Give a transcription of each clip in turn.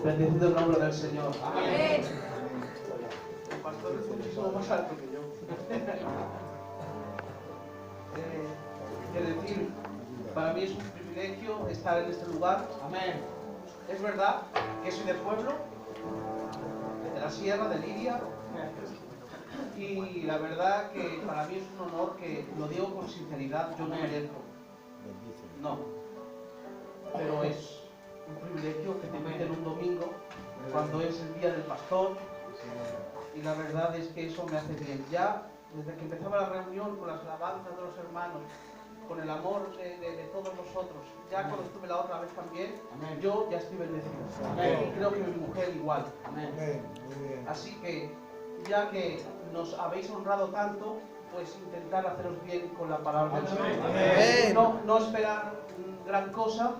Bendecido el nombre del Señor. Amén. El pastor es muchísimo más alto que yo. Quiero decir, para mí es un privilegio estar en este lugar. Amén. Es verdad que soy del pueblo, de la sierra, de Lidia. Y la verdad que para mí es un honor, que lo digo con sinceridad, yo no merezco. No. Pero es un privilegio que te inviten un domingo, cuando es el día del pastor. Y la verdad es que eso me hace bien. Ya desde que empezaba la reunión, con las alabanzas de los hermanos, con el amor de todos nosotros, ya cuando estuve la otra vez también, yo ya estoy bendecido. Y creo que mi mujer igual. Así que, ya que nos habéis honrado tanto, pues intentar haceros bien con la palabra del Señor. No esperar gran cosa,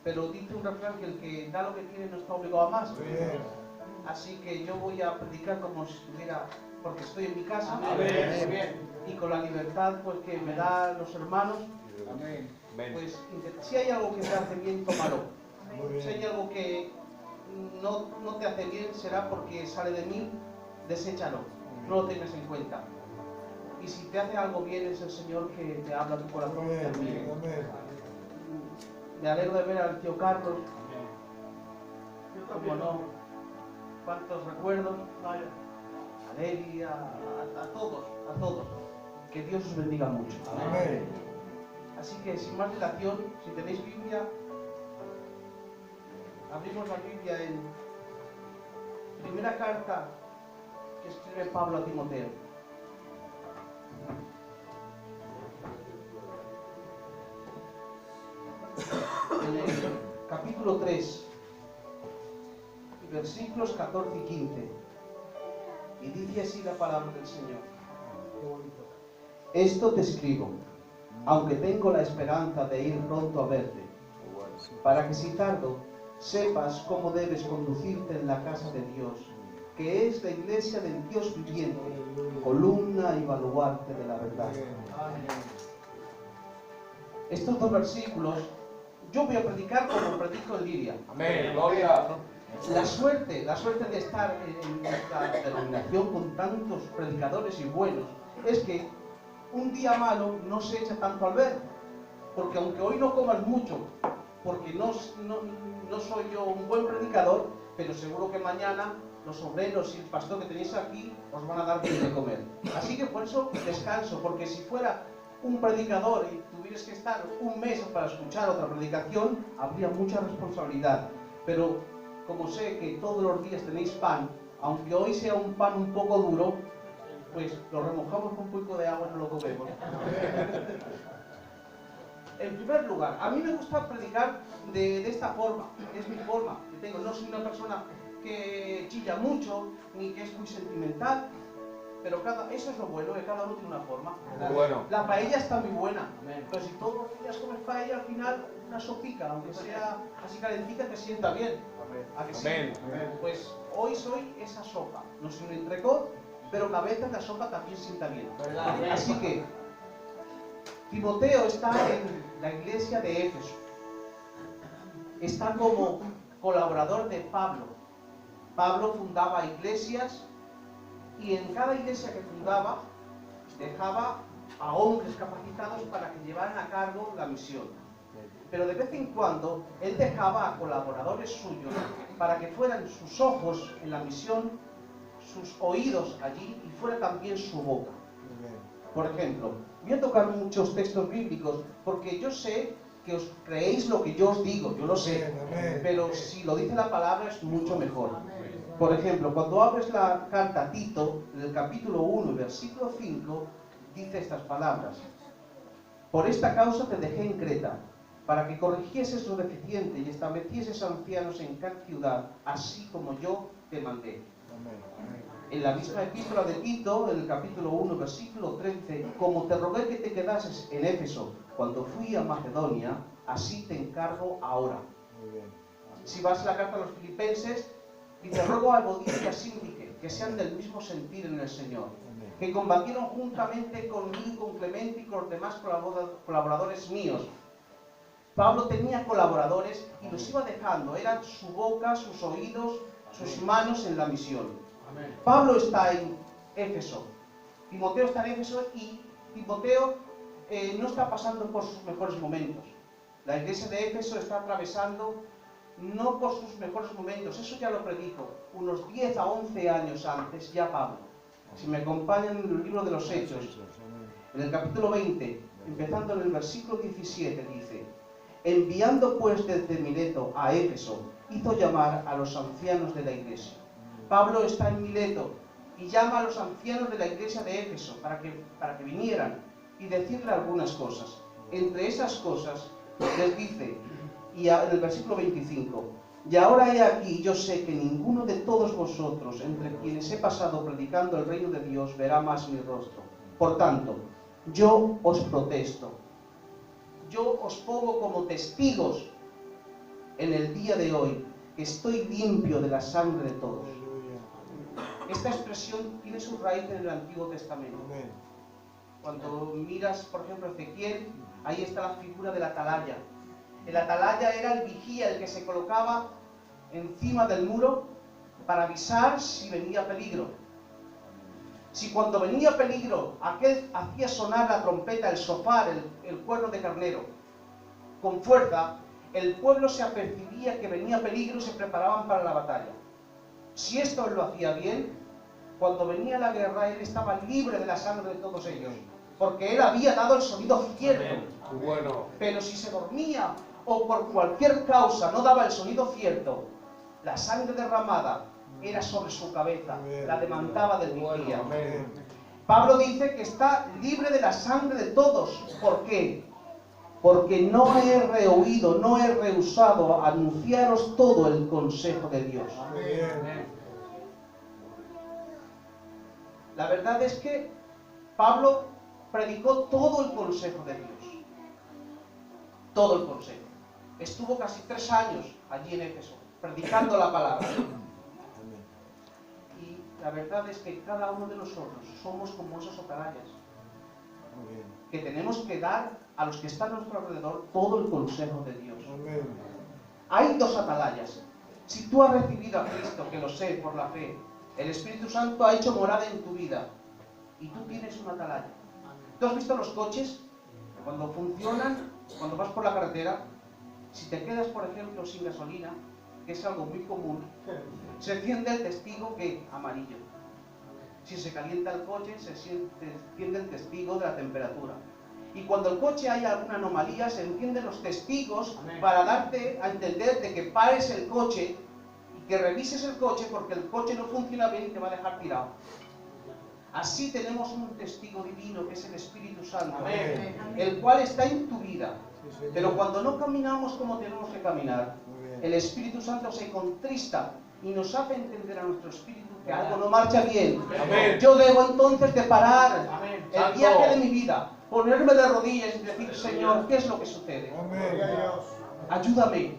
pero dice un refrán que el que da lo que tiene no está obligado a más. Así que yo voy a predicar como si estuviera, porque estoy en mi casa, y con la libertad pues que me dan los hermanos. Pues si hay algo que te hace bien, tómalo. Si hay algo que no te hace bien, será porque sale de mí, deséchalo, no lo tengas en cuenta. Y si te hace algo bien, es el Señor que te habla a tu corazón. Me alegro de ver al tío Carlos. Como no, cuántos recuerdos. A Levi, a todos. Que Dios os bendiga mucho. Amén. Así que sin más dilación, si tenéis Biblia, abrimos la Biblia en primera carta que escribe Pablo a Timoteo. En el capítulo 3, versículos 14 y 15. Y dice así la palabra del Señor. Esto te escribo, aunque tengo la esperanza de ir pronto a verte, para que si tardo, sepas cómo debes conducirte en la casa de Dios, que es la iglesia del Dios viviente, columna y baluarte de la verdad. Estos dos versículos yo voy a predicar como predico en Lidia. Amén, gloria. La suerte de estar en esta denominación con tantos predicadores y buenos es que un día malo no se echa tanto al ver, porque aunque hoy no comas mucho, porque no soy yo un buen predicador, pero seguro que mañana los obreros y el pastor que tenéis aquí os van a dar bien de comer. Así que por eso descanso, porque si fuera un predicador y tuvieras que estar un mes para escuchar otra predicación, habría mucha responsabilidad. Pero como sé que todos los días tenéis pan, aunque hoy sea un pan un poco duro, pues lo remojamos con un poco de agua y no lo comemos. En primer lugar, a mí me gusta predicar de esta forma, es mi forma. No soy una persona que chilla mucho, ni que es muy sentimental, pero eso es lo bueno, que cada uno tiene una forma. Bueno. La paella está muy buena, pero si todos los días comes paella, al final una sopica, aunque sea así calentita, te sienta bien. ¿A que sí? Amén. Pues hoy soy esa sopa, no soy un entrecot, pero a veces la sopa también sienta bien. Así que Timoteo está en la iglesia de Éfeso, está como colaborador de Pablo. Pablo fundaba iglesias y en cada iglesia que fundaba dejaba a hombres capacitados para que llevaran a cargo la misión. Pero de vez en cuando él dejaba a colaboradores suyos para que fueran sus ojos en la misión, sus oídos allí y fuera también su boca. Por ejemplo, voy a tocar muchos textos bíblicos porque yo sé que os creéis lo que yo os digo, yo lo sé, pero si lo dice la palabra es mucho mejor. Por ejemplo, cuando abres la carta a Tito, en el capítulo 1, versículo 5, dice estas palabras: por esta causa te dejé en Creta, para que corrigieses lo deficiente y establecieses ancianos en cada ciudad, así como yo te mandé. En la misma epístola de Tito, en el capítulo 1, versículo 13, como te rogué que te quedases en Éfeso cuando fui a Macedonia, así te encargo ahora. Si vas a la carta a los Filipenses, dice: ruego a Evodia y a Síndique que sean del mismo sentir en el Señor. que combatieron juntamente conmigo y con Clemente y con los demás colaboradores míos. Pablo tenía colaboradores y los iba dejando, eran su boca, sus oídos, sus manos en la misión. Pablo está en Éfeso, Timoteo está en Éfeso y Timoteo no está pasando por sus mejores momentos. La iglesia de Éfeso está atravesando no por sus mejores momentos, eso ya lo predijo unos 10 a 11 años antes, ya Pablo. Si me acompañan en el libro de los Hechos, en el capítulo 20, empezando en el versículo 17, dice: enviando pues desde Mileto a Éfeso, hizo llamar a los ancianos de la iglesia. Pablo está en Mileto y llama a los ancianos de la iglesia de Éfeso para que vinieran y decirle algunas cosas. Entre esas cosas les dice, y en el versículo 25, y ahora he aquí, yo sé que ninguno de todos vosotros, entre quienes he pasado predicando el reino de Dios, verá más mi rostro. Por tanto, yo os protesto, yo os pongo como testigos en el día de hoy, que estoy limpio de la sangre de todos. Esta expresión tiene su raíz en el Antiguo Testamento. Cuando miras, por ejemplo, Ezequiel, ahí está la figura del atalaya. El atalaya era el vigía, el que se colocaba encima del muro para avisar si venía peligro. Si cuando venía peligro, aquel hacía sonar la trompeta, el shofar, el cuerno de carnero, con fuerza, el pueblo se apercibía que venía peligro y se preparaban para la batalla. Si esto lo hacía bien, cuando venía la guerra, él estaba libre de la sangre de todos ellos, porque él había dado el sonido cierto. Bueno. Pero si se dormía o por cualquier causa no daba el sonido cierto, la sangre derramada era sobre su cabeza, la demandaba del vigía. Pablo dice que está libre de la sangre de todos. ¿Por qué? Porque no he rehuido, no he rehusado anunciaros todo el consejo de Dios. La verdad es que Pablo predicó todo el consejo de Dios. Todo el consejo. Estuvo casi 3 años allí en Éfeso, predicando la palabra. Y la verdad es que cada uno de nosotros somos como esos atalayas, que tenemos que dar a los que están a nuestro alrededor todo el consejo de Dios. Hay 2 atalayas. Si tú has recibido a Cristo, que lo sé por la fe, el Espíritu Santo ha hecho morada en tu vida y tú tienes una atalaya. ¿Tú has visto los coches? Cuando funcionan, cuando vas por la carretera, si te quedas, por ejemplo, sin gasolina, que es algo muy común, se enciende el testigo que amarillo. Si se calienta el coche, se enciende el testigo de la temperatura. Y cuando el coche hay alguna anomalía, se encienden los testigos para darte a entender de que pares el coche y que revises el coche, porque el coche no funciona bien y te va a dejar tirado. Así tenemos un testigo divino que es el Espíritu Santo, el cual está en tu vida. Pero cuando no caminamos como tenemos que caminar, el Espíritu Santo se contrista y nos hace entender a nuestro espíritu que algo no marcha bien. Yo debo entonces de parar el viaje de mi vida, ponerme de rodillas y decir: Señor, ¿qué es lo que sucede? Ayúdame.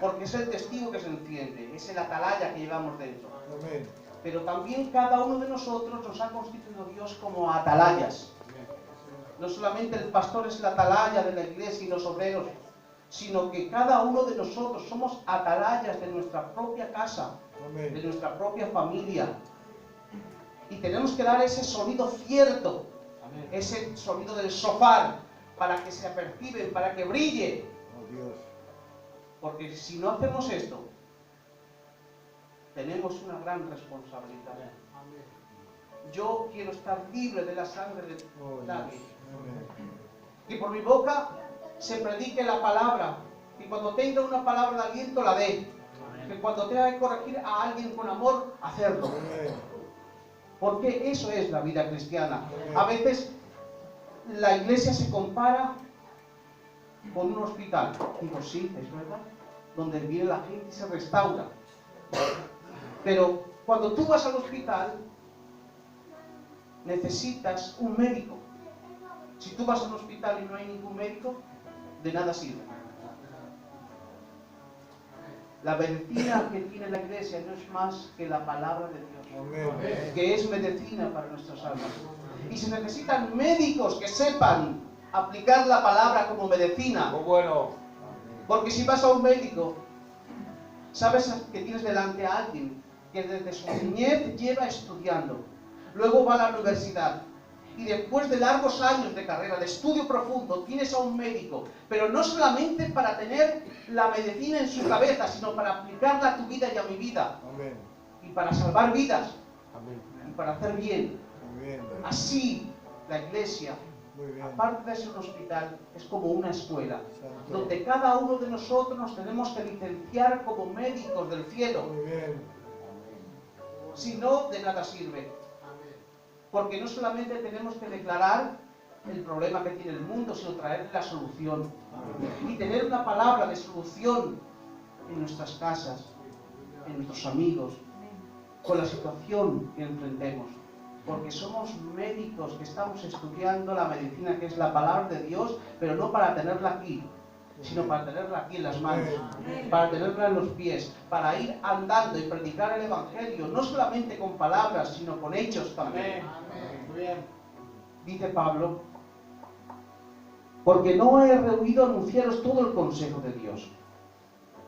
Porque es el testigo que se enciende, es el atalaya que llevamos dentro. Pero también cada uno de nosotros nos ha constituido Dios como atalayas. No solamente el pastor es la atalaya de la iglesia y los obreros, sino que cada uno de nosotros somos atalayas de nuestra propia casa, de nuestra propia familia. Y tenemos que dar ese sonido cierto, ese sonido del shofar, para que se aperciben, para que brille. Porque si no hacemos esto, tenemos una gran responsabilidad. Yo quiero estar libre de la sangre de nadie. Que por mi boca se predique la palabra. Que cuando tenga una palabra de aliento la dé. Que cuando tenga que corregir a alguien con amor, hacerlo. Porque eso es la vida cristiana. A veces la iglesia se compara con un hospital. Digo, sí, es verdad. Donde viene la gente y se restaura. Pero cuando tú vas al hospital, necesitas un médico. Si tú vas a un hospital y no hay ningún médico, de nada sirve. La medicina que tiene la iglesia no es más que la palabra de Dios, Amén. que es medicina para nuestras almas. Y se necesitan médicos que sepan aplicar la palabra como medicina. Muy bueno. Porque si vas a un médico, sabes que tienes delante a alguien que desde su niñez lleva estudiando, luego va a la universidad, y después de largos años de carrera, de estudio profundo, tienes a un médico, pero no solamente para tener la medicina en su cabeza, sino para aplicarla a tu vida y a mi vida. Amén. Y para salvar vidas, Amén. y para hacer bien. Muy bien. Así, la iglesia, Muy bien. aparte de ser un hospital, es como una escuela, Santo. donde cada uno de nosotros nos tenemos que licenciar como médicos del cielo. Muy bien. Si no, de nada sirve. Porque no solamente tenemos que declarar el problema que tiene el mundo, sino traer la solución. Y tener una palabra de solución en nuestras casas, en nuestros amigos, con la situación que enfrentemos. Porque somos médicos que estamos estudiando la medicina, que es la palabra de Dios, pero no para tenerla aquí, sino para tenerla aquí en las manos, para tenerla en los pies, para ir andando y predicar el Evangelio, no solamente con palabras, sino con hechos también. Muy bien. Dice Pablo, porque no he rehuido anunciaros todo el consejo de Dios.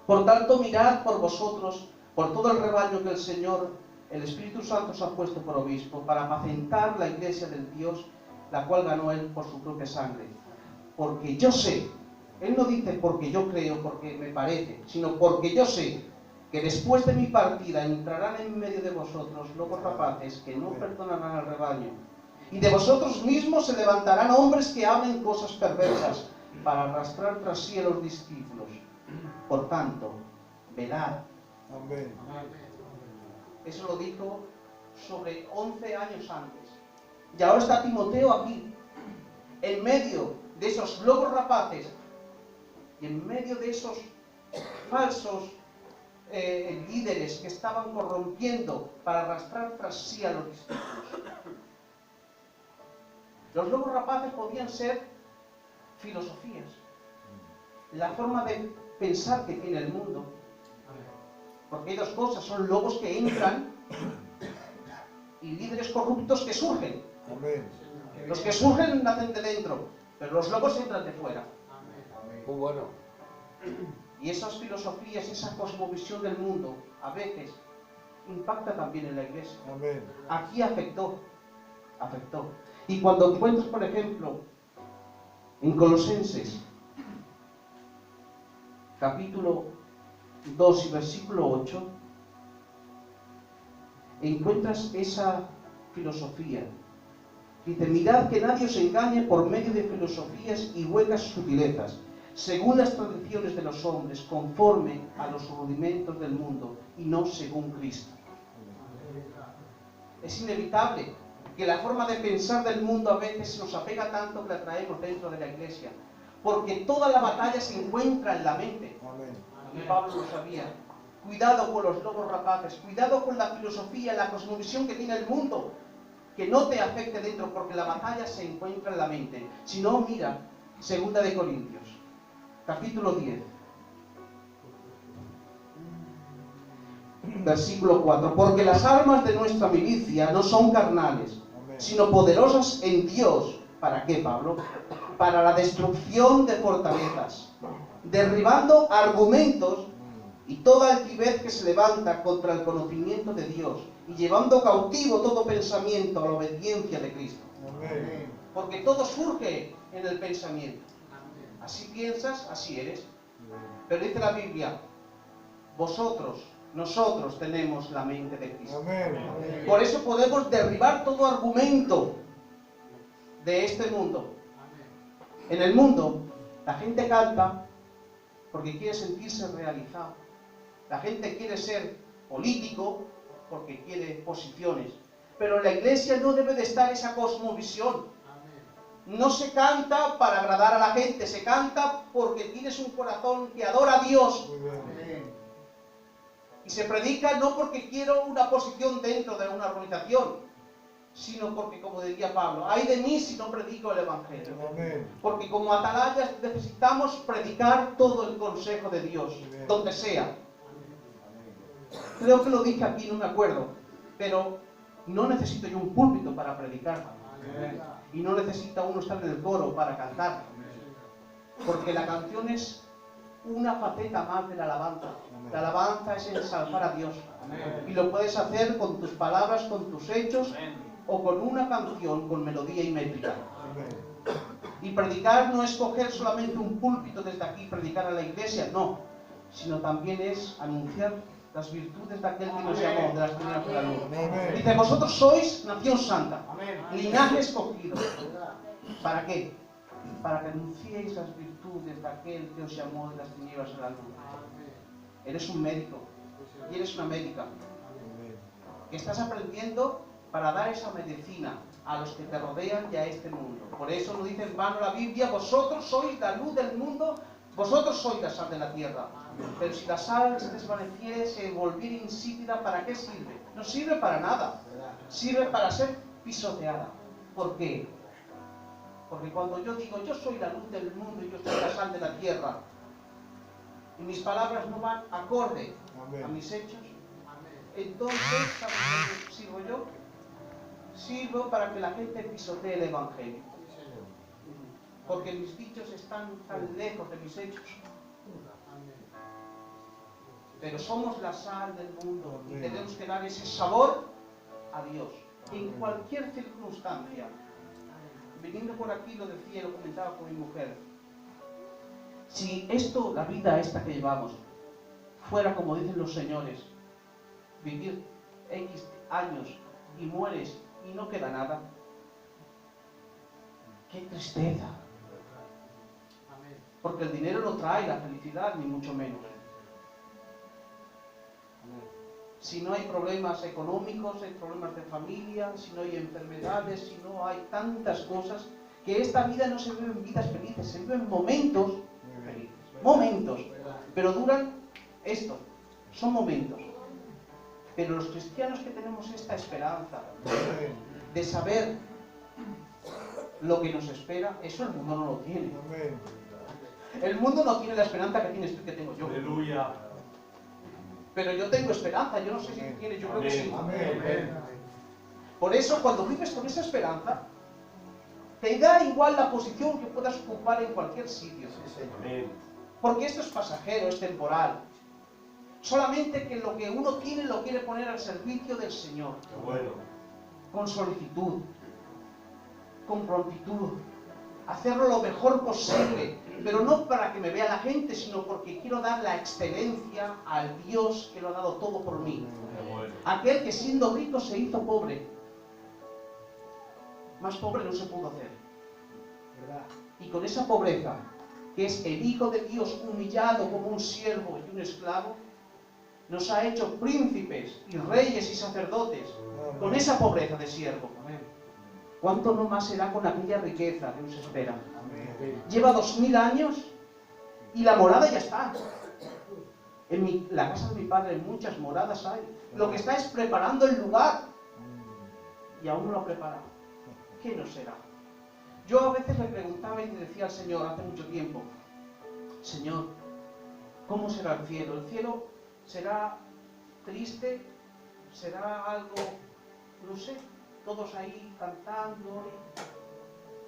Por tanto, mirad por vosotros, por todo el rebaño que el Señor, el Espíritu Santo os ha puesto por obispo, para apacentar la iglesia del Dios, la cual ganó Él por su propia sangre. Porque yo sé, Él no dice porque yo creo, porque me parece, sino porque yo sé que después de mi partida entrarán en medio de vosotros lobos rapaces que no perdonarán al rebaño. Y de vosotros mismos se levantarán hombres que hablen cosas perversas para arrastrar tras sí a los discípulos. Por tanto, velad. Amén. Eso lo dijo sobre 11 años antes. Y ahora está Timoteo aquí, en medio de esos lobos rapaces y en medio de esos falsos líderes que estaban corrompiendo para arrastrar tras sí a los discípulos. Los lobos rapaces podían ser filosofías, la forma de pensar que tiene el mundo. Porque hay dos cosas, son lobos que entran y líderes corruptos que surgen. Amén. Los que surgen nacen de dentro, pero los lobos entran de fuera. Muy bueno. Y esas filosofías, esa cosmovisión del mundo, a veces impacta también en la iglesia. Amén. Aquí afectó. Y cuando encuentras, por ejemplo, en Colosenses, capítulo 2 y versículo 8, encuentras esa filosofía. Dice, mirad que nadie os engañe por medio de filosofías y huecas sutilezas, según las tradiciones de los hombres, conforme a los rudimentos del mundo, y no según Cristo. Es inevitable que la forma de pensar del mundo a veces nos apega tanto que la traemos dentro de la iglesia, porque toda la batalla se encuentra en la mente. Amén. Y Pablo lo sabía. Cuidado con los lobos rapaces, cuidado con la filosofía, la cosmovisión que tiene el mundo, que no te afecte dentro, porque la batalla se encuentra en la mente. Si no, mira, 2 de Corintios, capítulo 10, versículo 4. Porque las armas de nuestra milicia no son carnales, sino poderosas en Dios. ¿Para qué, Pablo? Para la destrucción de fortalezas, derribando argumentos y toda altivez que se levanta contra el conocimiento de Dios, y llevando cautivo todo pensamiento a la obediencia de Cristo. Amén. Porque todo surge en el pensamiento. Así piensas, así eres. Pero dice la Biblia, nosotros tenemos la mente de Cristo. Amén. Por eso podemos derribar todo argumento de este mundo. En el mundo, la gente canta porque quiere sentirse realizado. La gente quiere ser político porque quiere posiciones. Pero en la iglesia no debe de estar esa cosmovisión. No se canta para agradar a la gente, se canta porque tienes un corazón que adora a Dios. Muy bien. Y se predica no porque quiero una posición dentro de una organización, sino porque, como diría Pablo, ay de mí si no predico el Evangelio. Amén. Porque como atalayas necesitamos predicar todo el consejo de Dios, donde sea. Creo que lo dije aquí, no me acuerdo, pero no necesito yo un púlpito para predicar. Y no necesita uno estar en el coro para cantar. Porque la canción es una faceta más de la alabanza. La alabanza es ensalzar a Dios. Y lo puedes hacer con tus palabras, con tus hechos, o con una canción con melodía y métrica. Y predicar no es coger solamente un púlpito desde aquí y predicar a la iglesia, no, sino también es anunciar las virtudes de aquel que nos llamó de las primeras de la luz. Dice, vosotros sois nación santa, linaje escogido. ¿Para qué? Para que anunciéis las virtudes de aquel que os llamó de las tinieblas a la luz. Eres un médico y eres una médica que estás aprendiendo para dar esa medicina a los que te rodean y a este mundo. Por eso nos dice en vano la Biblia, vosotros sois la luz del mundo, vosotros sois la sal de la tierra. Pero si la sal se desvaneciere, se volviera insípida, ¿para qué sirve? No sirve para nada. Sirve para ser pisoteada. ¿Por qué? Porque cuando yo digo, yo soy la luz del mundo y yo soy la sal de la tierra, y mis palabras no van acorde a mis hechos, entonces, ¿sabes qué sirvo yo? Sirvo para que la gente pisotee el Evangelio. Porque mis dichos están tan lejos de mis hechos. Pero somos la sal del mundo y tenemos que dar ese sabor a Dios. En cualquier circunstancia. Viniendo por aquí lo decía, lo comentaba con mi mujer. Si esto, la vida esta que llevamos, fuera como dicen los señores, vivir X años y mueres y no queda nada, qué tristeza. Porque el dinero no trae la felicidad, ni mucho menos. Si no hay problemas económicos, hay problemas de familia, si no hay enfermedades, si no hay tantas cosas, que esta vida no se vive en vidas felices, se viven momentos felices. Momentos. Pero duran esto, son momentos. Pero los cristianos que tenemos esta esperanza de saber lo que nos espera, eso el mundo no lo tiene. El mundo no tiene la esperanza que tienes tú y que tengo yo. Aleluya. Pero yo tengo esperanza, yo no sé si tú tienes, yo creo que sí. Por eso, cuando vives con esa esperanza, te da igual la posición que puedas ocupar en cualquier sitio. Porque esto es pasajero, es temporal. Solamente que lo que uno tiene lo quiere poner al servicio del Señor. Bueno. Con solicitud, con prontitud, hacerlo lo mejor posible, pero no para que me vea la gente, sino porque quiero dar la excelencia al Dios que lo ha dado todo por mí. Bueno. Aquel que siendo rico se hizo pobre. Más pobre no se pudo hacer. Y con esa pobreza, que es el Hijo de Dios humillado como un siervo y un esclavo, nos ha hecho príncipes y reyes y sacerdotes con esa pobreza de siervo. ¿Cuánto no más será con aquella riqueza que nos espera? Lleva 2000 años y la morada ya está. En la casa de mi padre muchas moradas hay. Lo que está es preparando el lugar y aún no lo ha preparado. ¿Qué no será? Yo a veces le preguntaba y le decía al Señor hace mucho tiempo, Señor, ¿cómo será el cielo? ¿El cielo será triste? ¿Será algo, no sé, todos ahí cantando?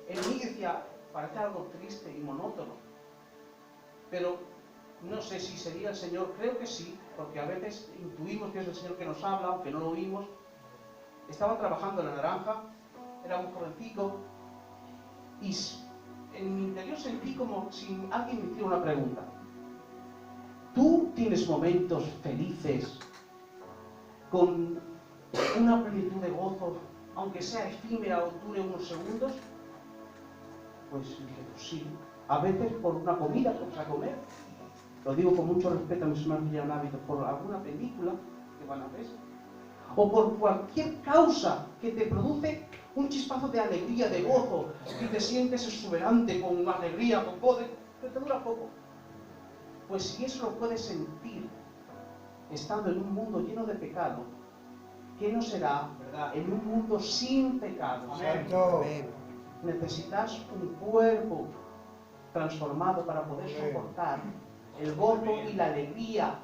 En mí decía, parece algo triste y monótono. Pero no sé si sería el Señor, creo que sí, porque a veces intuimos que es el Señor que nos habla, aunque no lo oímos. Estaba trabajando en La Naranja, era un jovencico, y en mi interior sentí como si alguien me hiciera una pregunta. ¿Tú tienes momentos felices, con una plenitud de gozo, aunque sea efímera o dure unos segundos? Pues dije, pues sí. A veces por una comida que vamos a comer, lo digo con mucho respeto a mis hermanos que llevan hábitos, por alguna película que van a ver, o por cualquier causa que te produce un chispazo de alegría, de gozo, y te sientes exuberante, con alegría, con gozo, pero te dura poco. Pues si eso lo puedes sentir estando en un mundo lleno de pecado, ¿qué no será, verdad, en un mundo sin pecado? Amén. Necesitas un cuerpo transformado para poder soportar el gozo y la alegría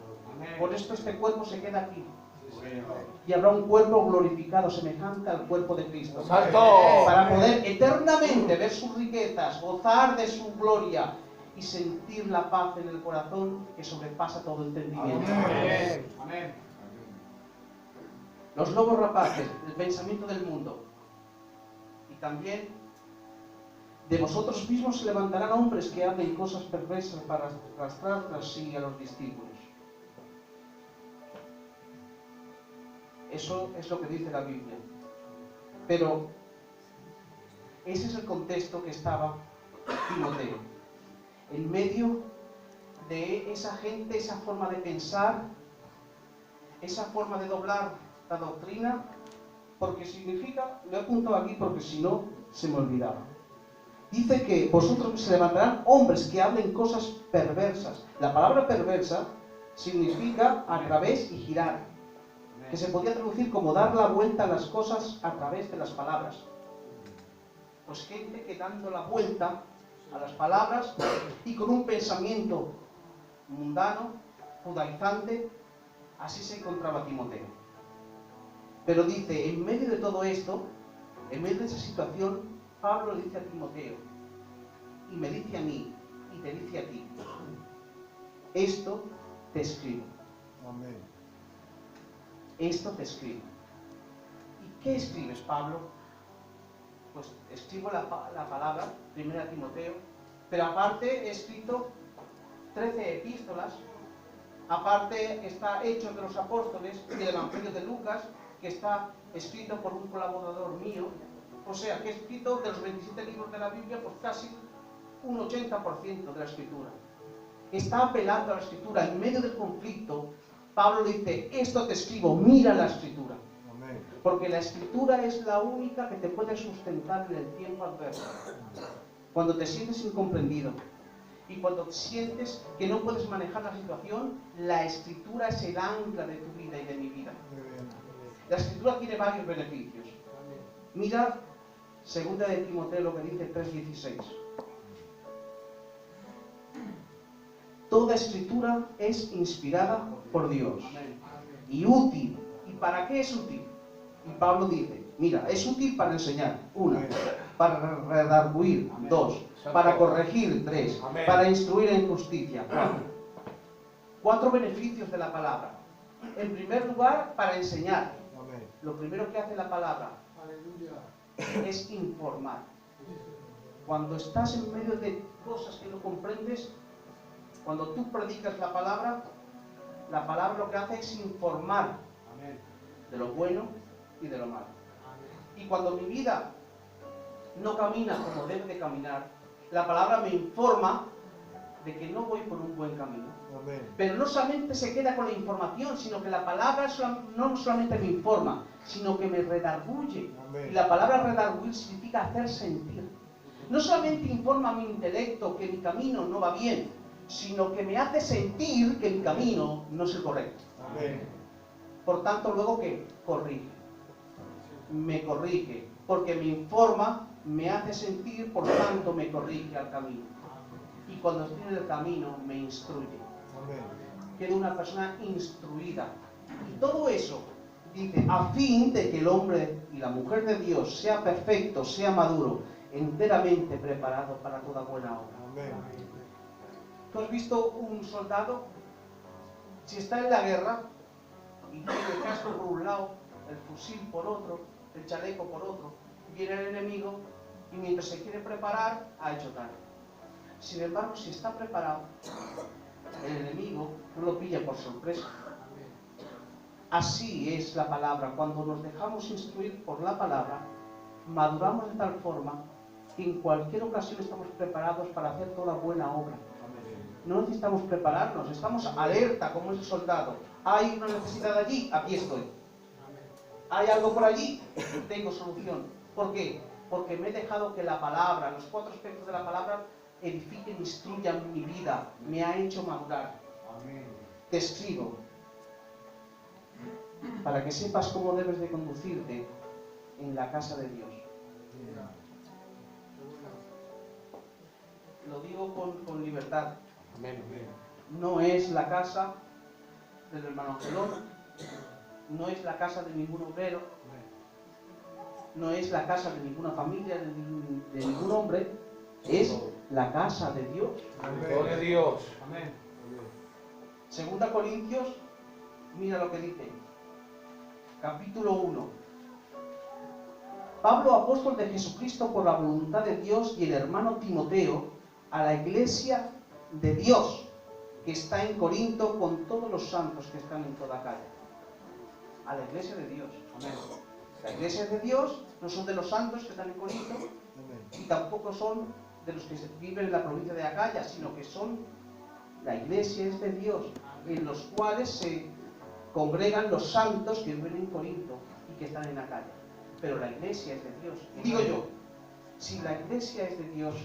Por esto este cuerpo se queda aquí. Y habrá un cuerpo glorificado semejante al cuerpo de Cristo. ¡Santo! Para poder eternamente ver sus riquezas, gozar de su gloria y sentir la paz en el corazón que sobrepasa todo entendimiento. Amén. Amén. Los lobos rapaces, el pensamiento del mundo. Y también de vosotros mismos se levantarán hombres que hablen cosas perversas para arrastrar tras sí a los discípulos. Eso es lo que dice la Biblia. Pero ese es el contexto que estaba Timoteo. En medio de esa gente, esa forma de pensar, esa forma de doblar la doctrina, porque significa, lo he apuntado aquí porque si no, se me olvidaba. Dice que vosotros se levantarán hombres que hablen cosas perversas. La palabra perversa significa a través y girar, que se podía traducir como dar la vuelta a las cosas a través de las palabras. Pues gente que dando la vuelta a las palabras y con un pensamiento mundano, judaizante, así se encontraba Timoteo. Pero dice, en medio de todo esto, en medio de esa situación, Pablo le dice a Timoteo, y me dice a mí, y te dice a ti, esto te escribo. Amén. Esto te escribo. ¿Y qué escribes, Pablo? Pues escribo la palabra, 1 Timoteo, pero aparte he escrito 13 epístolas, aparte está Hechos de los Apóstoles y el Evangelio de Lucas, que está escrito por un colaborador mío, o sea, que he escrito de los 27 libros de la Biblia, pues casi un 80% de la Escritura. Está apelando a la Escritura en medio del conflicto. Pablo le dice, esto te escribo, mira la Escritura. Amén. Porque la Escritura es la única que te puede sustentar en el tiempo adverso. Cuando te sientes incomprendido y cuando sientes que no puedes manejar la situación, la Escritura es el ancla de tu vida y de mi vida. La Escritura tiene varios beneficios. Mira, 2 de Timoteo, lo que dice 3:16. Toda Escritura es inspirada por Dios y útil. ¿Y para qué es útil? Y Pablo dice, mira, es útil para enseñar, 1, para redarguir, 2, para corregir, 3, para instruir en justicia, 4. 4 beneficios de la palabra. En primer lugar, para enseñar. Lo primero que hace la palabra es informar. Cuando estás en medio de cosas que no comprendes, cuando tú predicas la palabra lo que hace es informar de lo bueno y de lo malo. Y cuando mi vida no camina como debe de caminar, la palabra me informa de que no voy por un buen camino. Pero no solamente se queda con la información, sino que la palabra no solamente me informa, sino que me redarguye. Y la palabra redarguir significa hacer sentir. No solamente informa a mi intelecto que mi camino no va bien, sino que me hace sentir que mi camino no es el correcto. Por tanto, luego que corrige. Me corrige, porque me informa, me hace sentir, por tanto me corrige al camino. Y cuando estoy en el camino, me instruye. Quedo una persona instruida. Y todo eso, dice, a fin de que el hombre y la mujer de Dios sea perfecto, sea maduro, enteramente preparado para toda buena obra. ¿Tú has visto un soldado? Si está en la guerra y tiene el casco por un lado, el fusil por otro, el chaleco por otro, viene el enemigo y mientras se quiere preparar, ha hecho tarde. Sin embargo, si está preparado, el enemigo no lo pilla por sorpresa. Así es la palabra. Cuando nos dejamos instruir por la palabra, maduramos de tal forma que en cualquier ocasión estamos preparados para hacer toda buena obra. No necesitamos prepararnos, estamos alerta como ese soldado. Hay una necesidad allí, aquí estoy. Hay algo por allí, tengo solución. ¿Por qué? Porque me he dejado que la palabra, los 4 aspectos de la palabra, edifiquen, instruyan mi vida, me ha hecho madurar. Te escribo para que sepas cómo debes de conducirte en la casa de Dios. Lo digo con libertad. No es la casa del hermano Angelón, no es la casa de ningún obrero, no es la casa de ninguna familia, de ningún hombre, es la casa de Dios. Gloria a Dios. Amén. Segunda Corintios, mira lo que dice, capítulo 1. Pablo, apóstol de Jesucristo por la voluntad de Dios, y el hermano Timoteo, a la iglesia de Dios, que está en Corinto, con todos los santos que están en toda calle. A la iglesia de Dios. Amén. La iglesia de Dios no son de los santos que están en Corinto, y tampoco son de los que viven en la provincia de Acaya, sino que son, la iglesia es de Dios, en los cuales se congregan los santos que viven en Corinto y que están en Acaya. Pero la iglesia es de Dios. Y digo yo, si la iglesia es de Dios,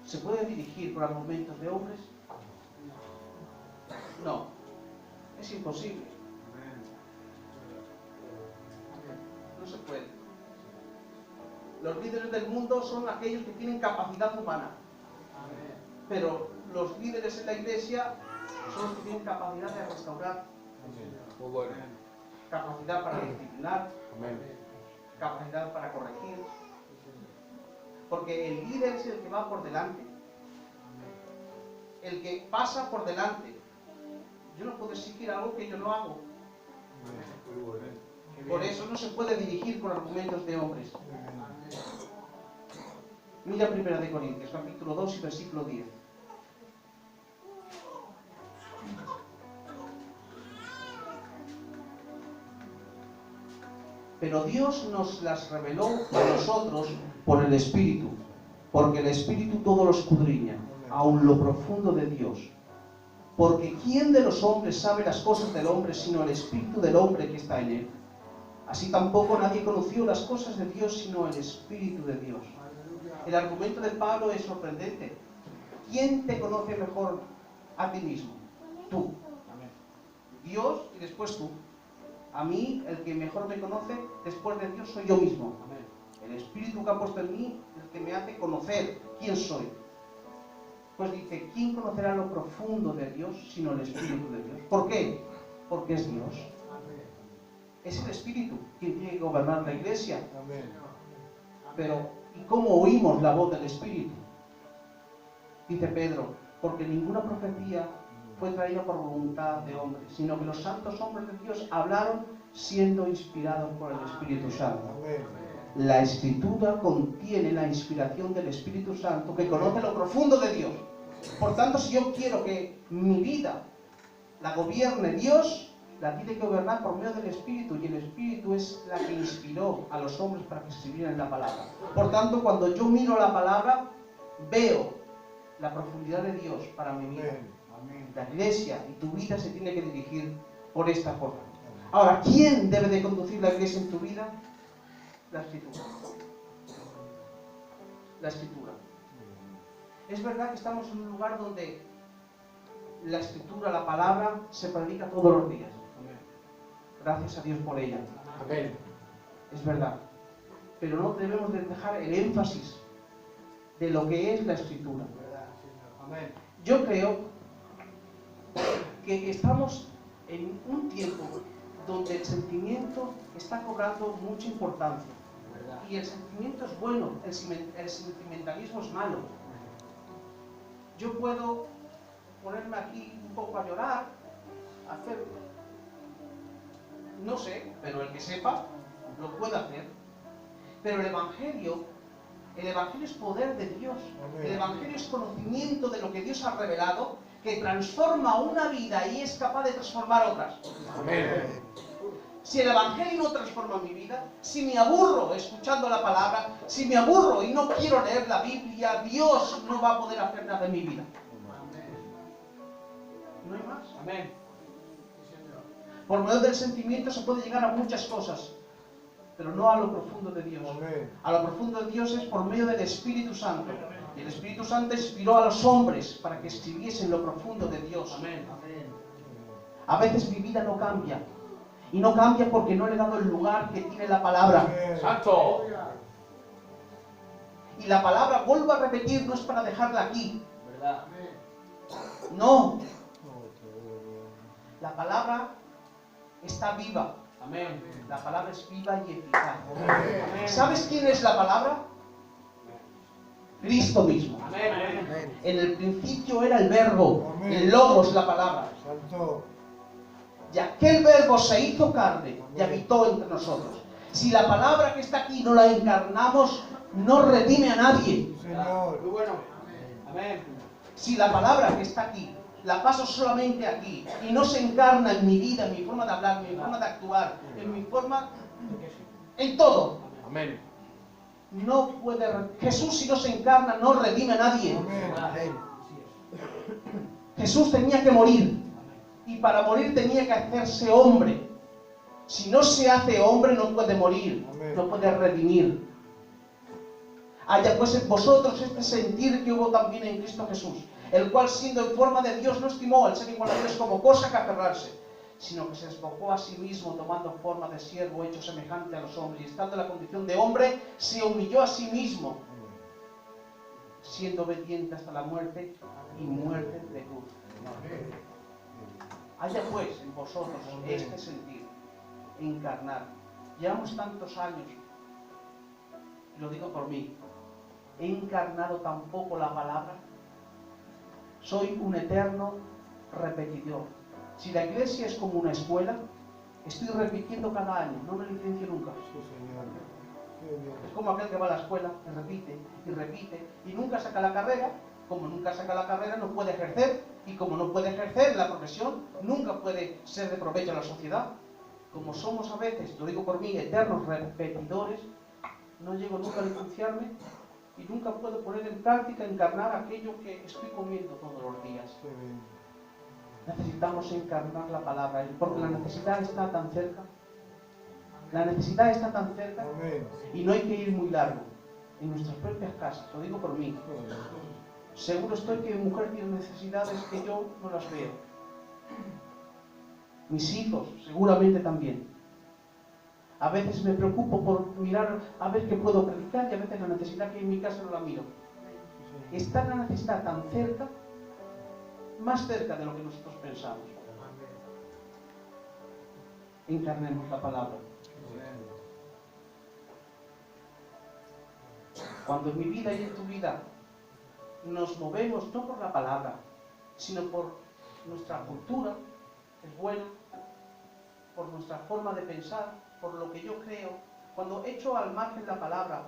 ¿se puede dirigir por argumentos de hombres? No, es imposible. No se puede. Los líderes del mundo son aquellos que tienen capacidad humana. Pero los líderes en la iglesia son los que tienen capacidad de restaurar. Muy bueno. Capacidad para disciplinar. Amén. Capacidad para corregir. Porque el líder es el que va por delante. El que pasa por delante. Yo no puedo exigir algo que yo no hago. Por eso no se puede dirigir por argumentos de hombres. Mira 1 de Corintios, capítulo 2 y versículo 10. Pero Dios nos las reveló a nosotros por el Espíritu, porque el Espíritu todo lo escudriña, aun lo profundo de Dios. Porque ¿quién de los hombres sabe las cosas del hombre sino el Espíritu del hombre que está en él? Así tampoco nadie conoció las cosas de Dios sino el Espíritu de Dios. El argumento de Pablo es sorprendente. ¿Quién te conoce mejor a ti mismo? Tú. Dios y después tú. A mí, el que mejor me conoce después de Dios soy yo mismo. El Espíritu que ha puesto en mí es el que me hace conocer quién soy. Pues dice, ¿quién conocerá lo profundo de Dios sino el Espíritu de Dios? ¿Por qué? Porque es Dios. Es el Espíritu quien tiene que gobernar la iglesia. Pero, ¿y cómo oímos la voz del Espíritu? Dice Pedro, porque ninguna profecía fue traída por voluntad de hombre, sino que los santos hombres de Dios hablaron siendo inspirados por el Espíritu Santo. La Escritura contiene la inspiración del Espíritu Santo que conoce lo profundo de Dios. Por tanto, si yo quiero que mi vida la gobierne Dios, la tiene que gobernar por medio del Espíritu, y el Espíritu es la que inspiró a los hombres para que escribieran la palabra. Por tanto, cuando yo miro la palabra, veo la profundidad de Dios para mi vida. La iglesia y tu vida se tiene que dirigir por esta forma. Ahora, ¿quién debe de conducir la iglesia en tu vida? La Escritura. La Escritura. Es verdad que estamos en un lugar donde la Escritura, la palabra, se predica todos los días. Gracias a Dios por ella. Amén. Es verdad. Pero no debemos de dejar el énfasis de lo que es la Escritura. Amén. Yo creo que estamos en un tiempo donde el sentimiento está cobrando mucha importancia. Y el sentimiento es bueno, el sentimentalismo es malo. Yo puedo ponerme aquí un poco a llorar, hacer, no sé, pero el que sepa lo puede hacer. Pero el Evangelio es poder de Dios. El Evangelio es conocimiento de lo que Dios ha revelado, que transforma una vida y es capaz de transformar otras. Amén. Si el Evangelio no transforma mi vida, si me aburro escuchando la palabra, si me aburro y no quiero leer la Biblia, Dios no va a poder hacer nada en mi vida. No hay más. Amén. Por medio del sentimiento se puede llegar a muchas cosas, pero no a lo profundo de Dios. A lo profundo de Dios es por medio del Espíritu Santo. Y el Espíritu Santo inspiró a los hombres para que escribiesen lo profundo de Dios. Amén. A veces mi vida no cambia. Y no cambia porque no le he dado el lugar que tiene la palabra. Santo. Y la palabra, vuelvo a repetir, no es para dejarla aquí. No. La palabra está viva. Amén. La palabra es viva y eficaz. Amén. ¿Sabes quién es la palabra? Cristo mismo. Amén. En el principio era el verbo. Amén. El logos, la palabra. Santo. Y aquel verbo se hizo carne y habitó entre nosotros. Si la palabra que está aquí no la encarnamos, no redime a nadie. Señor. Muy bueno. Amén. Si la palabra que está aquí la paso solamente aquí y no se encarna en mi vida, en mi forma de hablar, en mi forma de actuar, en mi forma, en todo. Amén. No puede, Jesús si no se encarna no redime a nadie. Amén. Jesús tenía que morir y para morir tenía que hacerse hombre. Si no se hace hombre no puede morir, no puede redimir. Haya pues en vosotros este sentir que hubo también en Cristo Jesús, el cual siendo en forma de Dios no estimó el ser igual a Dios como cosa que aferrarse, sino que se despojó a sí mismo tomando forma de siervo hecho semejante a los hombres, y estando en la condición de hombre se humilló a sí mismo, siendo obediente hasta la muerte y muerte de cruz. Haya pues en vosotros este sentir, encarnar. Llevamos tantos años, y lo digo por mí, he encarnado tan poco la palabra. Soy un eterno repetidor. Si la iglesia es como una escuela, estoy repitiendo cada año, no me licencio nunca. Sí, Señor. Es como aquel que va a la escuela y repite y repite y nunca saca la carrera. Como nunca saca la carrera no puede ejercer, y como no puede ejercer la profesión, nunca puede ser de provecho a la sociedad. Como somos a veces, lo digo por mí, eternos repetidores, no llego nunca a licenciarme y nunca puedo poner en práctica, encarnar aquello que estoy comiendo todos los días. Necesitamos encarnar la palabra, porque la necesidad está tan cerca. La necesidad está tan cerca y no hay que ir muy largo. En nuestras propias casas, lo digo por mí. Seguro estoy que mi mujer tiene necesidades que yo no las veo. Mis hijos, seguramente también. A veces me preocupo por mirar a ver qué puedo predicar y a veces la necesidad que hay en mi casa no la miro. Está la necesidad tan cerca, más cerca de lo que nosotros pensamos. Encarnemos la palabra. Cuando en mi vida y en tu vida nos movemos no por la palabra, sino por nuestra cultura, es bueno, por nuestra forma de pensar, por lo que yo creo, cuando echo al margen la palabra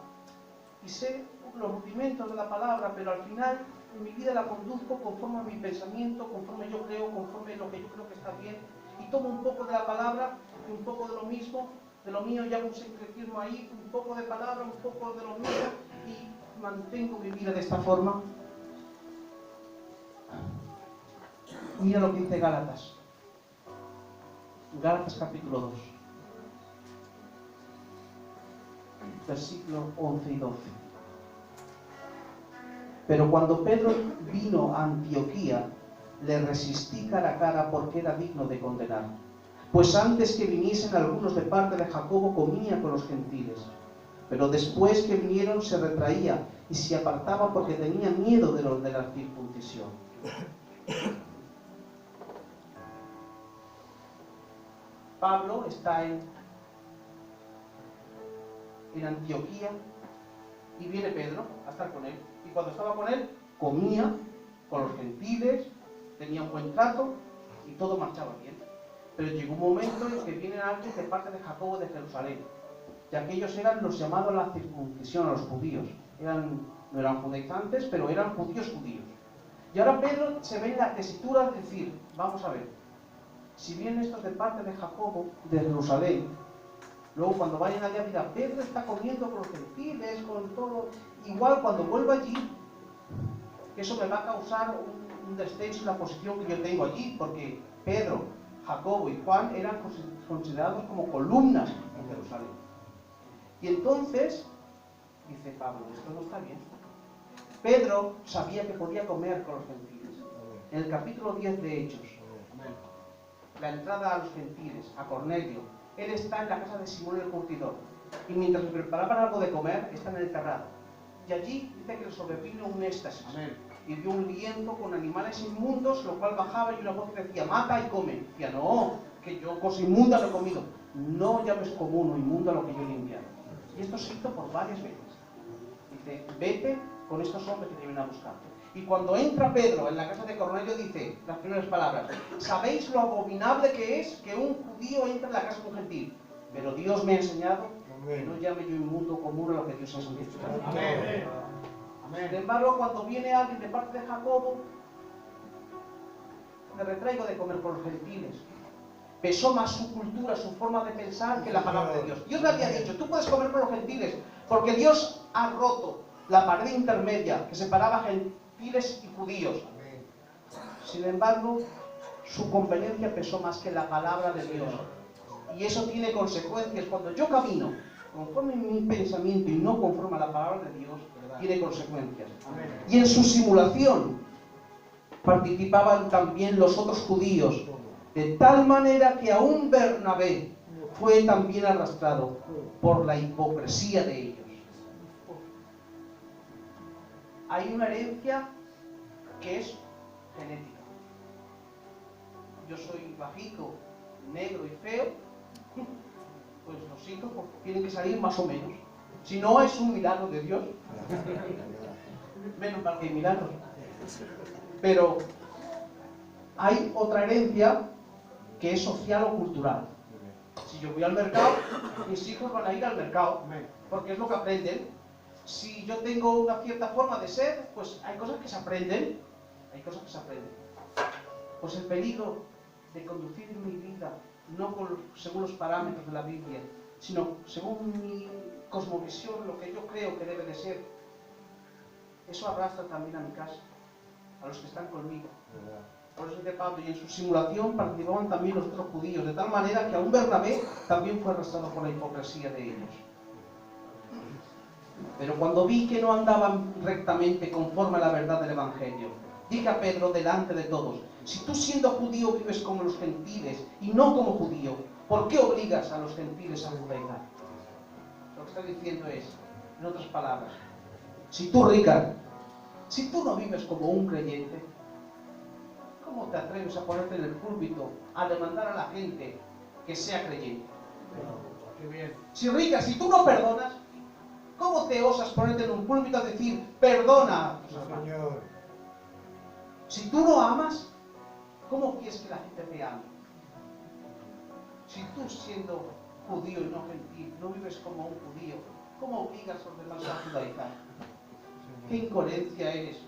y sé los rudimentos de la palabra, pero al final en mi vida la conduzco conforme a mi pensamiento, conforme yo creo, conforme a lo que yo creo que está bien, y tomo un poco de la palabra y un poco de lo mismo, de lo mío, y hago un sincretismo ahí, un poco de palabra, un poco de lo mío, y mantengo mi vida de esta forma. Mira lo que dice Gálatas. Gálatas capítulo 2. Versículos 11 y 12. Pero cuando Pedro vino a Antioquía, le resistí cara a cara porque era digno de condenar. Pues antes que viniesen algunos de parte de Jacobo comía con los gentiles. Pero después que vinieron se retraía y se apartaba porque tenía miedo de los de la circuncisión. Pablo está en Antioquía y viene Pedro a estar con él. Y cuando estaba con él, comía con los gentiles, tenía un buen trato y todo marchaba bien. Pero llegó un momento en que viene alguien de parte de Jacobo de Jerusalén. Y aquellos eran los llamados a la circuncisión, a los judíos. No eran judaizantes, pero eran judíos. Y ahora Pedro se ve en la tesitura de decir, vamos a ver, si vienen estos de parte de Jacobo de Jerusalén, luego cuando vayan allá dirán, Pedro está comiendo con los gentiles, con todo. Igual cuando vuelva allí, eso me va a causar un descenso en la posición que yo tengo allí, porque Pedro, Jacobo y Juan eran considerados como columnas en Jerusalén. Y entonces, dice Pablo, esto no está bien. Pedro sabía que podía comer con los gentiles. En el capítulo 10 de Hechos, la entrada a los gentiles, a Cornelio, él está en la casa de Simón el curtidor. Y mientras le preparaban algo de comer, está en el terrado. Y allí dice que le sobrevino un éxtasis. Y vio un lienzo con animales inmundos, lo cual bajaba y una voz que decía, mata y come. Decía, no, que yo cosa inmunda no he comido. No llames común o inmundo a lo que yo he limpiado. Y esto se hizo por varias veces. Dice, vete con estos hombres que te vienen a buscarte. Y cuando entra Pedro en la casa de Cornelio dice las primeras palabras, ¿sabéis lo abominable que es que un judío entre en la casa de un gentil? Pero Dios me ha enseñado que no llame yo inmundo común a lo que Dios ha santificado. Amén. Sin embargo, cuando viene alguien de parte de Jacobo, me retraigo de comer con los gentiles. Pesó más su cultura, su forma de pensar que la palabra de Dios. Dios le había dicho, tú puedes comer con los gentiles, porque Dios ha roto la pared intermedia que separaba gentiles y judíos. Sin embargo, su conveniencia pesó más que la palabra de Dios. Y eso tiene consecuencias. Cuando yo camino conforme a mi pensamiento y no conforme a la palabra de Dios, tiene consecuencias. Y en su simulación participaban también los otros judíos, de tal manera que aún Bernabé fue también arrastrado por la hipocresía de ellos. Hay una herencia que es genética. Yo soy bajito, negro y feo, pues los hijos tienen que salir más o menos. Si no, es un milagro de Dios. Menos mal que hay milagros. Pero hay otra herencia que es social o cultural. Si yo voy al mercado, mis hijos van a ir al mercado, porque es lo que aprenden. Si yo tengo una cierta forma de ser, pues hay cosas que se aprenden. Hay cosas que se aprenden. Pues el peligro de conducir mi vida, no según los parámetros de la Biblia, sino según mi cosmovisión, lo que yo creo que debe de ser, eso arrastra también a mi casa, a los que están conmigo. Por eso dice Pablo, y en su simulación participaban también los otros judíos, de tal manera que aún Bernabé también fue arrastrado por la hipocresía de ellos. Pero cuando vi que no andaban rectamente conforme a la verdad del Evangelio, dije a Pedro delante de todos, si tú siendo judío vives como los gentiles y no como judío, ¿por qué obligas a los gentiles a judaizar? Lo que está diciendo es, en otras palabras, si tú, Ricard, si tú no vives como un creyente, ¿cómo te atreves a ponerte en el púlpito a demandar a la gente que sea creyente? Si, Ricard, si tú no perdonas, ¿cómo te osas ponerte en un púlpito a decir, perdona a tus hermanos? Si tú no amas, ¿cómo quieres que la gente te ame? Si tú, siendo judío y no gentil, no vives como un judío, ¿cómo obligas a los demás a judaizar? ¿Qué incoherencia eres?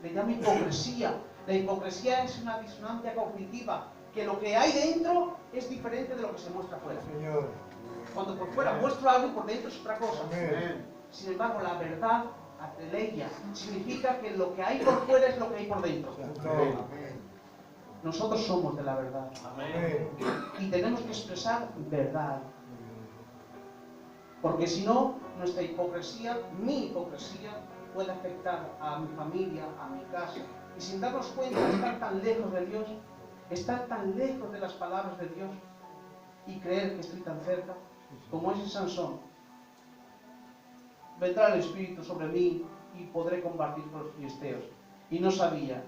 Le llamo hipocresía. La hipocresía es una disonancia cognitiva, que lo que hay dentro es diferente de lo que se muestra afuera. Cuando por fuera muestro algo y por dentro es otra cosa. Sin embargo, la verdad, ateleia, significa que lo que hay por fuera es lo que hay por dentro. Nosotros somos de la verdad. Y tenemos que expresar verdad. Porque si no, nuestra hipocresía, mi hipocresía, puede afectar a mi familia, a mi casa. Y sin darnos cuenta de estar tan lejos de Dios, estar tan lejos de las palabras de Dios y creer que estoy tan cerca, como es en Sansón. Vendrá el Espíritu sobre mí y podré combatir con los filisteos. Y no sabía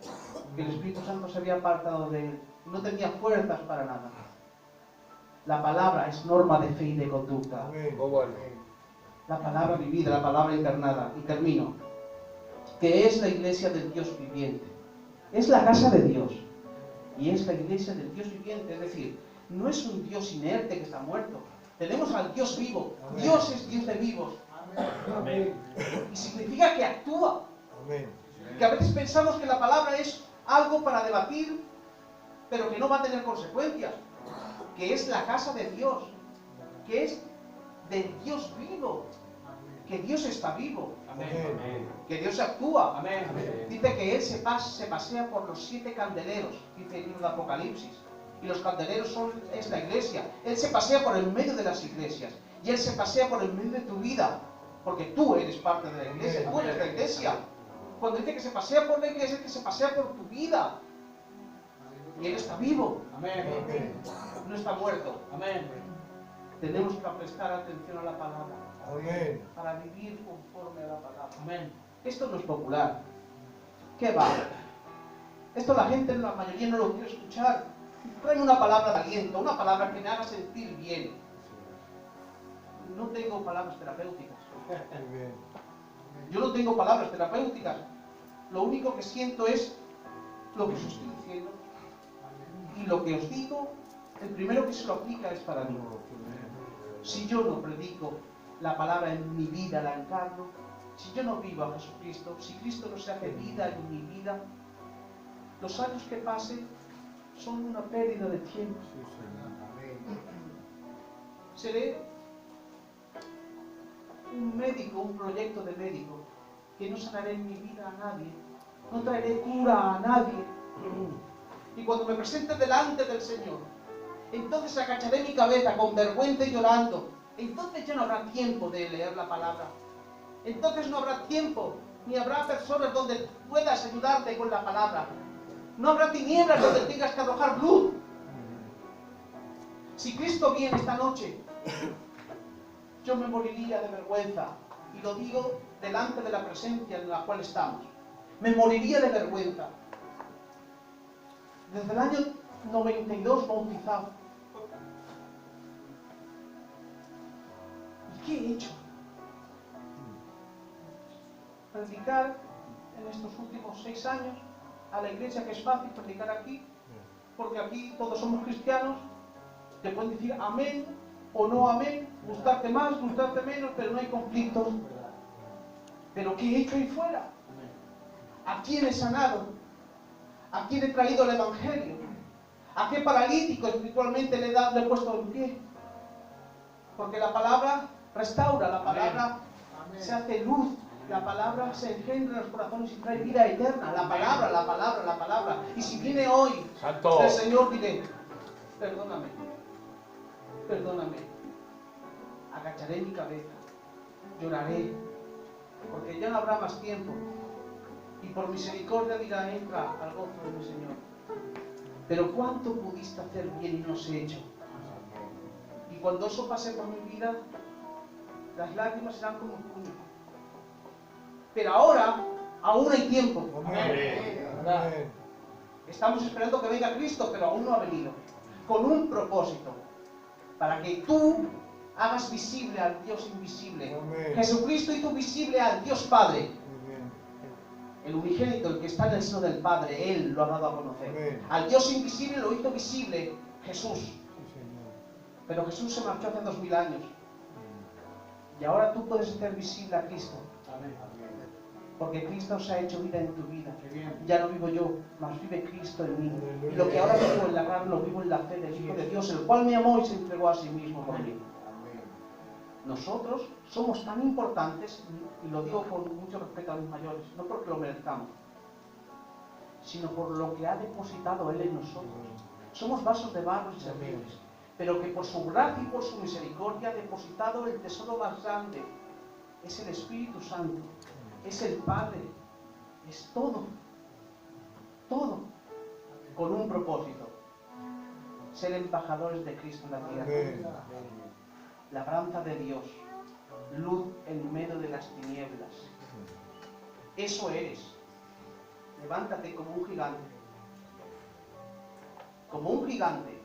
que el Espíritu Santo se había apartado de él. No tenía fuerzas para nada. La palabra es norma de fe y de conducta. La palabra vivida, la palabra encarnada. Y termino. Que es la iglesia del Dios viviente. Es la casa de Dios. Y es la iglesia del Dios viviente. Es decir, no es un Dios inerte que está muerto. Tenemos al Dios vivo. Amén. Dios es Dios de vivos. Amén. Y significa que actúa. Amén. Que a veces pensamos que la palabra es algo para debatir, pero que no va a tener consecuencias. Que es la casa de Dios. Que es del Dios vivo. Que Dios está vivo. Amén. Que Dios actúa. Amén. Dice que Él se pasea por los 7 candeleros. Dice el libro de Apocalipsis. Y los candeleros es la iglesia. Él se pasea por el medio de las iglesias. Y Él se pasea por el medio de tu vida. Porque tú eres parte de la iglesia. Tú eres la iglesia. Cuando dice que se pasea por la iglesia, es que se pasea por tu vida. Y Él está vivo. Amén. No está muerto. Amén. Tenemos que prestar atención a la palabra. Amén. para vivir conforme a la palabra. Amén. Esto no es popular. ¿Qué va? Esto la gente, la mayoría no lo quiere escuchar. Trae una palabra de aliento, una palabra que me haga sentir bien. No tengo palabras terapéuticas. Muy bien. Yo no tengo palabras terapéuticas. Lo único que siento es lo que os estoy diciendo. Y lo que os digo, el primero que se lo aplica es para mí. Si yo no predico la palabra en mi vida, la encarno, si yo no vivo a Jesucristo, si Cristo no se hace vida en mi vida, los años que pasen son una pérdida de tiempo. Seré un médico, un proyecto de médico, que no sanaré en mi vida a nadie, no traeré cura a nadie. Y cuando me presente delante del Señor, entonces agacharé mi cabeza con vergüenza y llorando. Entonces ya no habrá tiempo de leer la palabra. Entonces no habrá tiempo, ni habrá personas donde puedas ayudarte con la palabra. No habrá tinieblas donde tengas que arrojar luz. Si Cristo viene esta noche, yo me moriría de vergüenza. Y lo digo delante de la presencia en la cual estamos. Me moriría de vergüenza. Desde el año 92 bautizado. ¿Y qué he hecho? Predicar en estos últimos 6 años a la iglesia, que es fácil predicar aquí, porque aquí todos somos cristianos, te pueden decir amén o no amén, gustarte más, gustarte menos, pero no hay conflictos. Pero ¿qué he hecho ahí fuera? ¿A quién he sanado? ¿A quién he traído el evangelio? ¿A qué paralítico espiritualmente le he puesto en pie? Porque la palabra restaura, la palabra se hace luz, la palabra se engendra en los corazones y trae vida eterna. La palabra, la palabra, la palabra. Y si viene hoy el Señor, diré, perdóname, perdóname. Agacharé mi cabeza, lloraré, porque ya no habrá más tiempo. Y por misericordia dirá, entra al gozo de mi Señor. Pero ¿cuánto pudiste hacer bien y no se he hecho? Y cuando eso pase por mi vida, las lágrimas serán como un puño. Pero ahora, aún hay tiempo. Amén. Estamos esperando que venga Cristo, pero aún no ha venido. Con un propósito. Para que tú hagas visible al Dios invisible. Amén. Jesucristo hizo visible al Dios Padre. Muy bien. El unigénito, el que está en el seno del Padre, Él lo ha dado a conocer. Amén. Al Dios invisible lo hizo visible Jesús. Sí, Señor. Pero Jesús se marchó hace 2000 años. Y ahora tú puedes hacer visible a Cristo. Porque Cristo se ha hecho vida en tu vida. Ya no vivo yo, mas vive Cristo en mí. Y lo que ahora vivo en la carne, lo vivo en la fe del Hijo de Dios, el cual me amó y se entregó a sí mismo por mí. Nosotros somos tan importantes, y lo digo con mucho respeto a los mayores, no porque lo merezcamos, sino por lo que ha depositado Él en nosotros. Somos vasos de barro y servibles, pero que por su gracia y por su misericordia ha depositado el tesoro más grande. Es el Espíritu Santo, es el Padre, es todo, todo, con un propósito: ser embajadores de Cristo en la tierra. Labranza de Dios, luz en medio de las tinieblas. Eso eres. Levántate como un gigante. Como un gigante.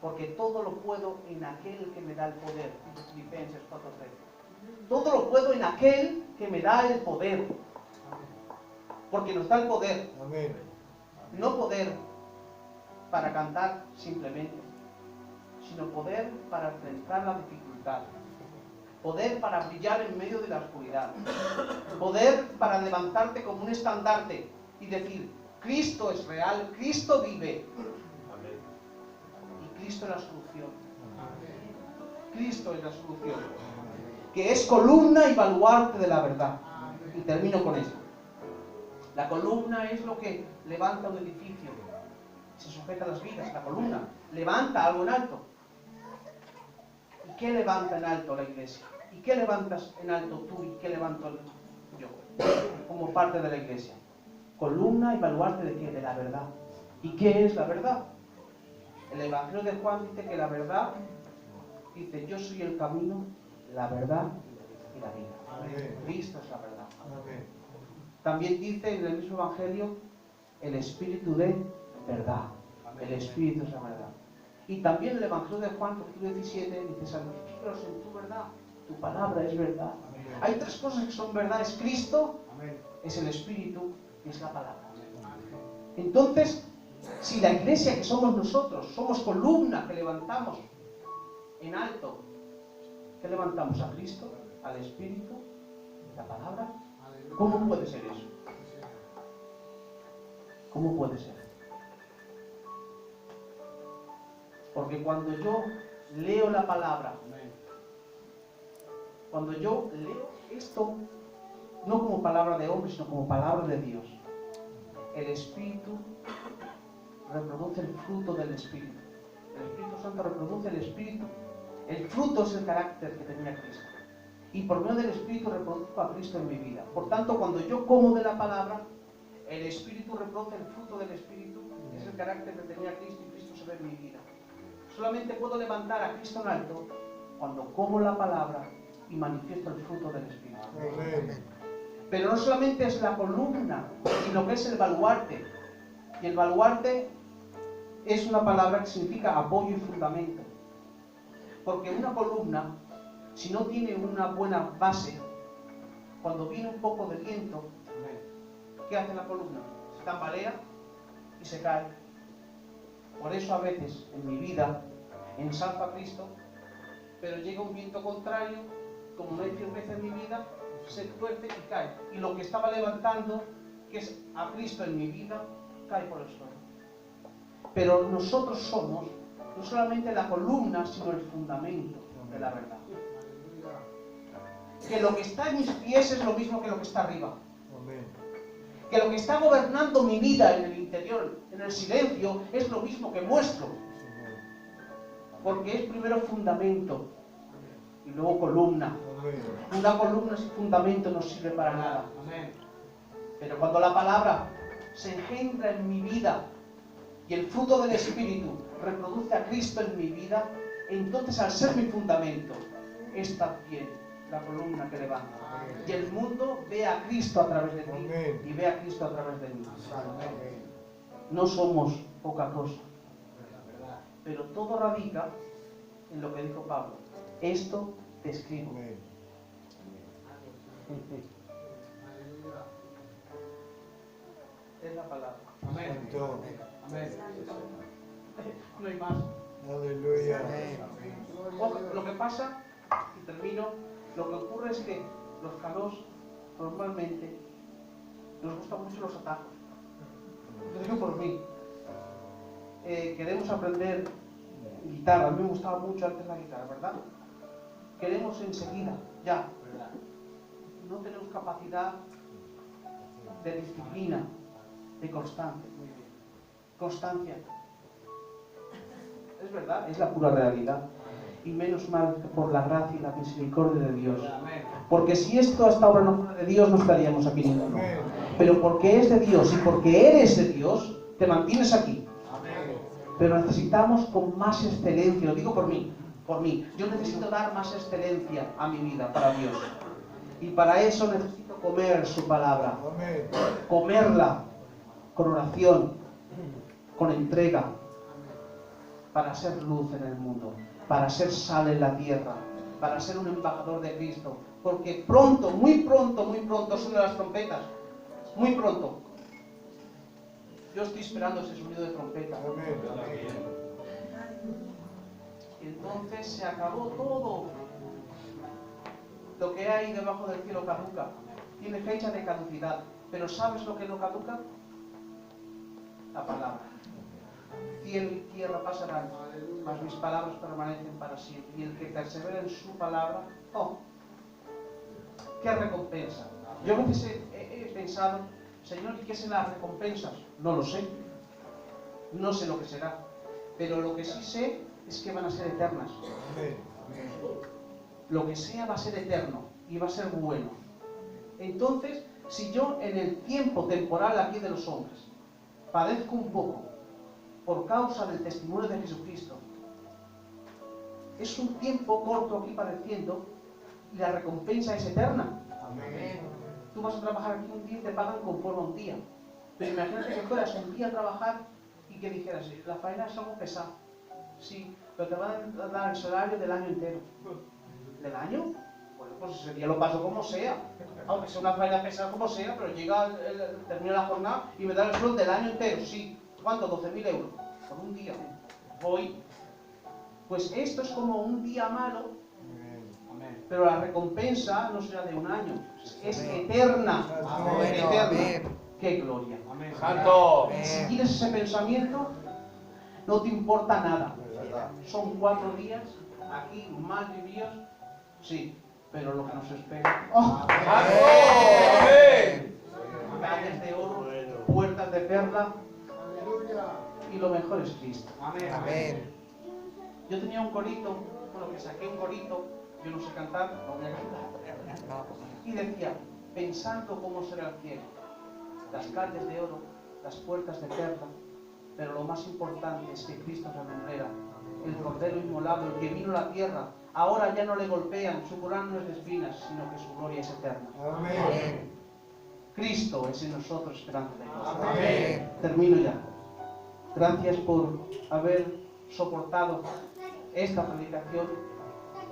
Porque todo lo puedo en aquel que me da el poder. Filipenses 4:13. Todo lo puedo en aquel que me da el poder. Porque nos da el poder. No poder para cantar simplemente, sino poder para enfrentar la dificultad, poder para brillar en medio de la oscuridad, poder para levantarte como un estandarte y decir: Cristo es real, Cristo vive. Y Cristo es la solución. Cristo es la solución, que es columna y baluarte de la verdad. Y termino con esto. La columna es lo que levanta un edificio, se sujeta a las vigas. La columna levanta algo en alto. ¿Y qué levanta en alto la iglesia? ¿Y qué levantas en alto tú y qué levanto yo como parte de la iglesia? Columna y baluarte de qué? De la verdad. ¿Y qué es la verdad? El Evangelio de Juan dice que la verdad, dice: yo soy el camino, la verdad y la vida. Amén. Cristo es la verdad. Amén. También dice en el mismo Evangelio el Espíritu de verdad. El Espíritu es la verdad. Y también en el Evangelio de Juan, capítulo 17, dice: santifícalos en tu verdad. Tu palabra es verdad. Amén. Hay tres cosas que son verdad: es Cristo, es el Espíritu y es la palabra. Entonces, si la iglesia que somos nosotros, somos columna que levantamos en alto, que levantamos a Cristo, al Espíritu, la palabra, ¿cómo puede ser eso? ¿Cómo puede ser? Porque cuando yo leo la palabra, cuando yo leo esto, no como palabra de hombre, sino como palabra de Dios, el Espíritu reproduce el fruto del Espíritu. El Espíritu Santo reproduce el Espíritu. El fruto es el carácter que tenía Cristo. Y por medio del Espíritu reproduzco a Cristo en mi vida. Por tanto, cuando yo como de la palabra, el Espíritu reproduce el fruto del Espíritu, que es el carácter que tenía Cristo, y Cristo se ve en mi vida. Solamente puedo levantar a Cristo en alto cuando como la palabra y manifiesto el fruto del Espíritu. Amén. Pero no solamente es la columna, sino que es el baluarte. Y el baluarte es una palabra que significa apoyo y fundamento. Porque una columna, si no tiene una buena base, cuando viene un poco de viento, ¿qué hace la columna? Se tambalea y se cae. Por eso a veces en mi vida ensalzo a Cristo, pero llega un viento contrario, como no hay firmeza en mi vida, se tuerce y cae. Y lo que estaba levantando, que es a Cristo en mi vida, cae por el suelo. Pero nosotros somos no solamente la columna, sino el fundamento de la verdad. Que lo que está en mis pies es lo mismo que lo que está arriba. Amén. Que lo que está gobernando mi vida en el interior, en el silencio, es lo mismo que muestro. Porque es primero fundamento y luego columna. Amén. Una columna sin fundamento no sirve para nada. Pero cuando la palabra se engendra en mi vida y el fruto del Espíritu reproduce a Cristo en mi vida, entonces al ser mi fundamento, es también la columna que levanta. Y el mundo ve a Cristo a través de ti. Amén. Y ve a Cristo a través de mí. No somos poca cosa. Pero todo radica en lo que dijo Pablo. Esto te escribo. Amén. Es la palabra. Santo. No hay más. Aleluya. Ojo, lo que pasa, y termino, lo que ocurre es que los calos normalmente nos gustan mucho los atajos. Lo digo por mí. Queremos aprender guitarra. A mí me gustaba mucho antes la guitarra, ¿verdad? Queremos enseguida, ya. No tenemos capacidad de disciplina, de constancia. Constancia. Es verdad, es la pura realidad. Y menos mal que por la gracia y la misericordia de Dios. Porque si esta obra no fuera de Dios, no estaríamos aquí ninguno. Pero porque es de Dios y porque eres de Dios, te mantienes aquí. Pero necesitamos con más excelencia, lo digo por mí. Yo necesito dar más excelencia a mi vida para Dios. Y para eso necesito comer su palabra. Amén. Comerla con oración, con entrega, para ser luz en el mundo, para ser sal en la tierra, para ser un embajador de Cristo. Porque pronto, muy pronto suenan las trompetas. Muy pronto. Yo estoy esperando ese sonido de trompeta. Amén. Entonces se acabó todo. Lo que hay debajo del cielo caduca. Tiene fecha de caducidad. Pero ¿sabes lo que no caduca? La palabra. Cielo y tierra pasarán, mas mis palabras permanecen para siempre. Y el que persevera en su palabra, ¡oh! ¡Qué recompensa! Yo a veces he pensado, Señor, ¿y qué son las recompensas? No lo sé. No sé lo que será. Pero lo que sí sé es que van a ser eternas. Amén. Lo que sea va a ser eterno y va a ser bueno. Entonces, si yo en el tiempo temporal aquí de los hombres padezco un poco por causa del testimonio de Jesucristo, es un tiempo corto aquí padeciendo, y la recompensa es eterna. Amén. Tú vas a trabajar aquí un día y te pagan conforme a un día. Pero imagínate que fueras un día a trabajar y que dijeras, la faena es algo pesado. Sí, pero te van a dar el salario del año entero. ¿Del año? Bueno, pues ese día lo paso como sea. Aunque sea una faena pesada como sea, pero termina la jornada y me dan el sueldo del año entero. Sí. ¿Cuánto? 12.000 euros. Por un día. Voy. Pues esto es como un día malo, pero la recompensa no será de un año. Es eterna. Amén. Eterna. ¡Qué gloria! Santo. Si tienes ese pensamiento, no te importa nada. Son 4 días aquí, mal vividos, sí, pero lo que nos espera. ¡Oh! Amén. Calles de oro, puertas de perla, y lo mejor es Cristo. Amén. Yo tenía un corito, bueno, que saqué un corito, yo no sé cantar, no voy a cantar, y decía, pensando cómo será el cielo, las calles de oro, las puertas de perla, pero lo más importante es que Cristo es la lumbrera, el cordero inmolado, el que vino a la tierra, ahora ya no le golpean, su corona no es de espinas, sino que su gloria es eterna. Amén. Cristo es en nosotros esperanza de Dios. Amén. Termino ya. Gracias por haber soportado esta predicación.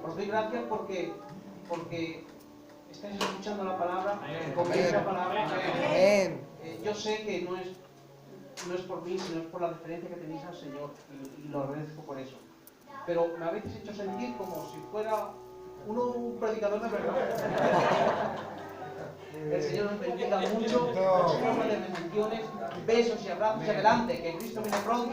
Os doy gracias porque estáis escuchando la palabra, coméis la palabra. Amén. Yo sé que no es por mí, sino es por la referencia que tenéis al Señor y lo agradezco por eso. Pero me habéis hecho sentir como si fuera un predicador de verdad. El Señor nos bendiga mucho, muchas bendiciones, besos y abrazos y adelante, que Cristo viene pronto.